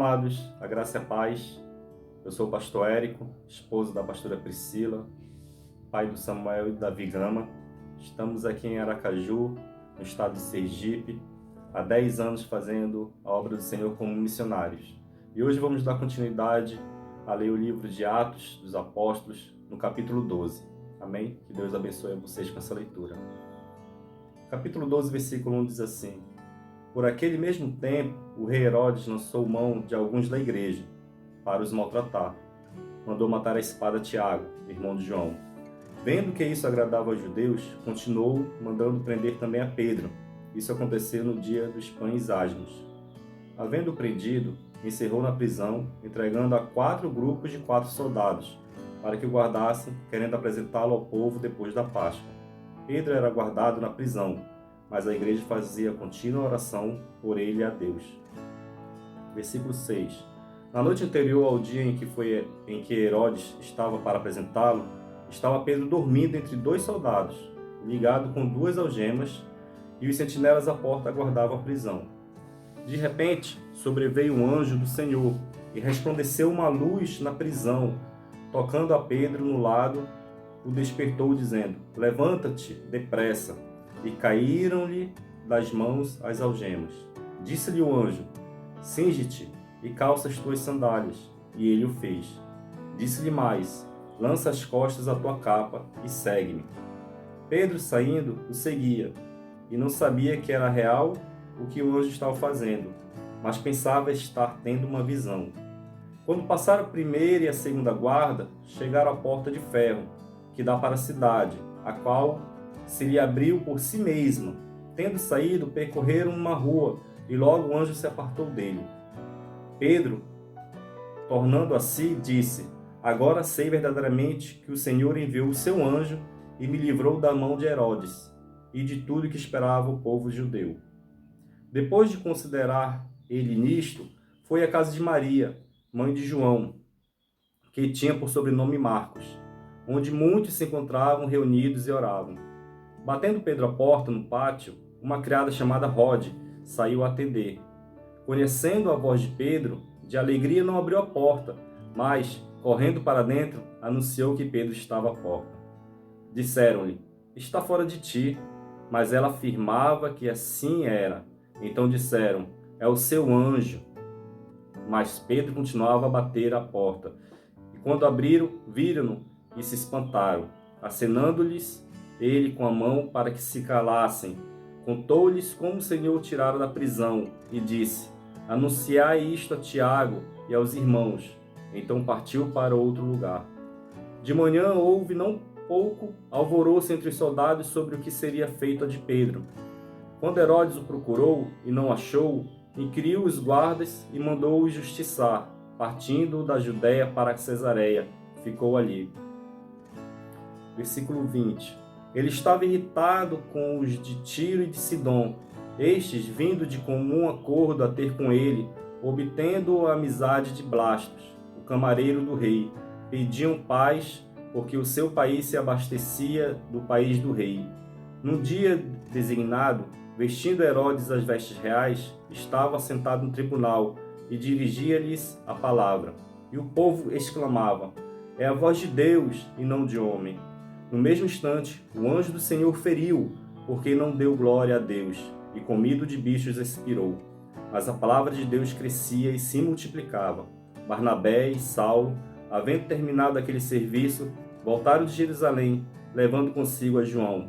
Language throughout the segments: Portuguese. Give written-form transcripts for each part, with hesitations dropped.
amados, a graça e a paz. Eu sou o pastor Érico, esposo da pastora Priscila, pai do Samuel e da Davi Gama. Estamos aqui em Aracaju, no estado de Sergipe, há 10 anos fazendo a obra do Senhor como missionários. E hoje vamos dar continuidade a ler o livro de Atos dos Apóstolos, no capítulo 12. Amém? Que Deus abençoe a vocês com essa leitura. Capítulo 12, versículo 1 diz assim: Por aquele mesmo tempo, o rei Herodes lançou mão de alguns da igreja para os maltratar. Mandou matar a espada Tiago, irmão de João. Vendo que isso agradava aos judeus, continuou mandando prender também a Pedro. Isso aconteceu no dia dos pães asmos. Havendo prendido, encerrou na prisão, entregando a 4 grupos de 4 soldados, para que o guardassem, querendo apresentá-lo ao povo depois da Páscoa. Pedro era guardado na prisão, mas a igreja fazia contínua oração por ele e a Deus. Versículo 6. Na noite anterior ao dia em que Herodes estava para apresentá-lo, estava Pedro dormindo entre 2 soldados, ligado com 2 algemas, e os sentinelas à porta aguardavam a prisão. De repente, sobreveio um anjo do Senhor, e resplandeceu uma luz na prisão, tocando a Pedro no lado, o despertou, dizendo: Levanta-te depressa. E caíram-lhe das mãos as algemas. Disse-lhe o anjo: Cinge-te e calça as tuas sandálias. E ele o fez. Disse-lhe mais: Lança as costas a tua capa e segue-me. Pedro, saindo, o seguia, e não sabia que era real o que o anjo estava fazendo, mas pensava estar tendo uma visão. Quando passaram a primeira e a segunda guarda, chegaram à porta de ferro, que dá para a cidade, a qual se lhe abriu por si mesma. Tendo saído, percorreram uma rua, e logo o anjo se apartou dele. Pedro, tornando a si, disse: Agora sei verdadeiramente que o Senhor enviou o seu anjo e me livrou da mão de Herodes e de tudo que esperava o povo judeu. Depois de considerar ele nisto, foi à casa de Maria, mãe de João, que tinha por sobrenome Marcos, onde muitos se encontravam reunidos e oravam. Batendo Pedro a porta no pátio, uma criada chamada Rode saiu a atender. Conhecendo a voz de Pedro, de alegria não abriu a porta, mas, correndo para dentro, anunciou que Pedro estava à porta. Disseram-lhe: Está fora de ti. Mas ela afirmava que assim era. Então disseram: É o seu anjo. Mas Pedro continuava a bater à porta. E quando abriram, viram-no e se espantaram. Acenando-lhes ele com a mão para que se calassem, contou-lhes como o Senhor o tirara da prisão e disse: Anunciai isto a Tiago e aos irmãos. Então partiu para outro lugar. De manhã houve não pouco alvoroço entre os soldados sobre o que seria feito a de Pedro. Quando Herodes o procurou e não achou, inquiriu os guardas e mandou-o justiçar, partindo da Judéia para Cesareia. Ficou ali. Versículo 20. Ele estava irritado com os de Tiro e de Sidom. Estes, vindo de comum acordo a ter com ele, obtendo a amizade de Blastos, o camareiro do rei, pediam paz, porque o seu país se abastecia do país do rei. No dia designado, vestindo Herodes as vestes reais, estava sentado no tribunal e dirigia-lhes a palavra. E o povo exclamava: É a voz de Deus e não de homem. No mesmo instante, o anjo do Senhor feriu, porque não deu glória a Deus, e comido de bichos expirou. Mas a palavra de Deus crescia e se multiplicava. Barnabé e Saulo, havendo terminado aquele serviço, voltaram de Jerusalém, levando consigo a João,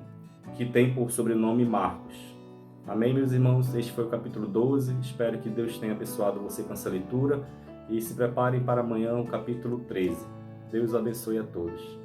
que tem por sobrenome Marcos. Amém, meus irmãos? Este foi o capítulo 12. Espero que Deus tenha abençoado você com essa leitura e se preparem para amanhã o capítulo 13. Deus abençoe a todos.